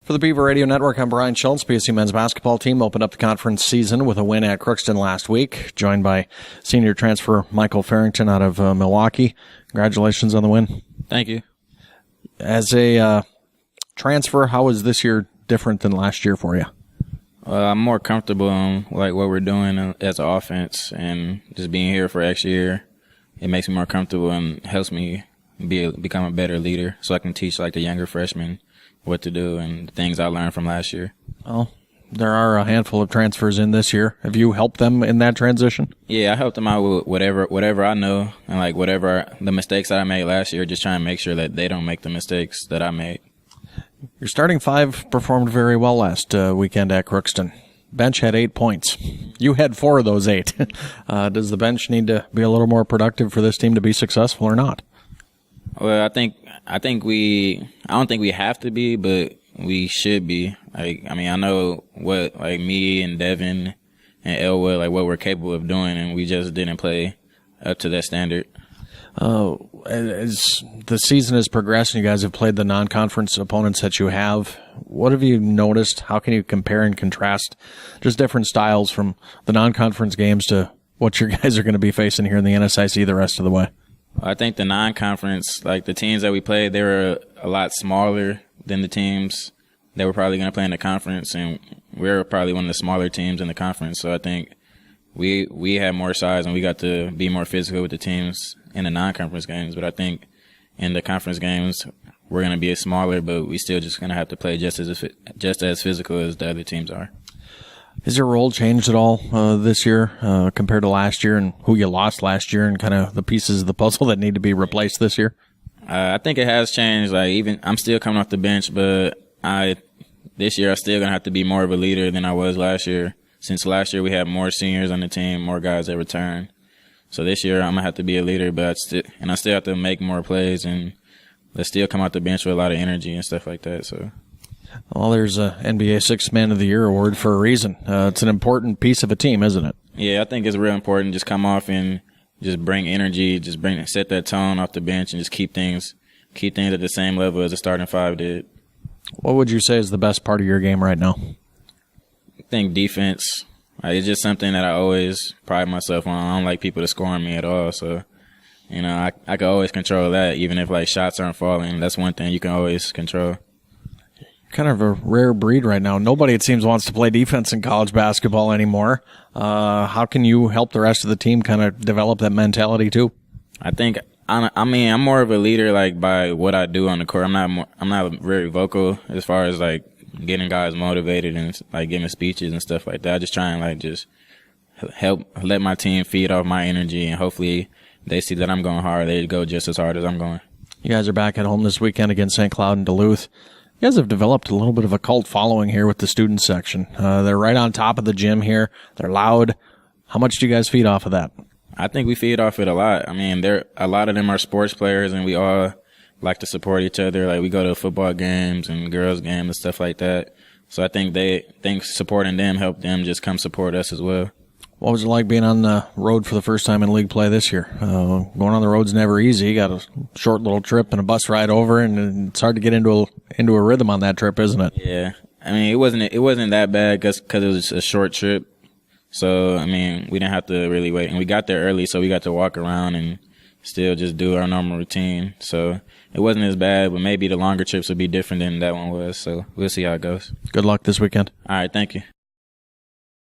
For the Beaver Radio Network, I'm Brian Schultz. BSU men's basketball team opened up the conference season with a win at Crookston last week, joined by senior transfer Michael Farrington out of Milwaukee. Congratulations on the win. Thank you. As a transfer, how is this year different than last year for you? I'm more comfortable in what we're doing as an offense, and just being here for extra year, it makes me more comfortable and helps me become a better leader, so I can teach the younger freshmen what to do and the things I learned from last year. Well, there are a handful of transfers in this year. Have you helped them in that transition? Yeah, I helped them out with whatever I know, and whatever the mistakes that I made last year, just trying to make sure that they don't make the mistakes that I made. Your starting five performed very well last weekend at Crookston. Bench had 8 points. You had 4 of those 8. Does the bench need to be a little more productive for this team to be successful or not? Well, I don't think we have to be, but we should be. I know what me and Devin and Elwood, what we're capable of doing, and we just didn't play up to that standard. As the season has progressed and you guys have played the non-conference opponents that you have, what have you noticed? How can you compare and contrast just different styles from the non-conference games to what your guys are going to be facing here in the NSIC the rest of the way? I think the non-conference, the teams that we played, they were a lot smaller than the teams that we're probably going to play in the conference, and we're probably one of the smaller teams in the conference. So I think we had more size and we got to be more physical with the teams in the non-conference games. But I think in the conference games, we're going to be smaller, but we still just going to have to play just as physical as the other teams are. Has your role changed at all this year compared to last year, and who you lost last year, and kind of the pieces of the puzzle that need to be replaced this year? I think it has changed. Even I'm still coming off the bench, but this year I'm still gonna have to be more of a leader than I was last year. Since last year we had more seniors on the team, more guys that returned. So this year I'm gonna have to be a leader, but I still have to make more plays and still come out the bench with a lot of energy and stuff like that. So. Well, there's a NBA Sixth Man of the Year award for a reason. It's an important piece of a team, isn't it? Yeah, I think it's real important. Just come off and just bring energy, set that tone off the bench, and just keep things at the same level as the starting five did. What would you say is the best part of your game right now? I think defense. It's just something that I always pride myself on. I don't like people to score on me at all, so I can always control that. Even if shots aren't falling, that's one thing you can always control. Kind of a rare breed right now. Nobody, it seems, wants to play defense in college basketball anymore. How can you help the rest of the team kind of develop that mentality too? I think I'm more of a leader by what I do on the court. I'm not very vocal as far as getting guys motivated and giving speeches and stuff like that. I just try and just help let my team feed off my energy, and hopefully they see that I'm going hard. They go just as hard as I'm going. You guys are back at home this weekend against St. Cloud and Duluth. You guys have developed a little bit of a cult following here with the student section. They're right on top of the gym here. They're loud. How much do you guys feed off of that? I think we feed off it a lot. A lot of them are sports players, and we all like to support each other. We go to football games and girls' games and stuff like that. So I think supporting them helped them just come support us as well. What was it like being on the road for the first time in league play this year? Going on the road's never easy. You got a short little trip and a bus ride over, and it's hard to get into a rhythm on that trip, isn't it? Yeah. It wasn't that bad because it was a short trip. So, we didn't have to really wait. And we got there early, so we got to walk around and still just do our normal routine. So it wasn't as bad, but maybe the longer trips would be different than that one was. So we'll see how it goes. Good luck this weekend. All right, thank you.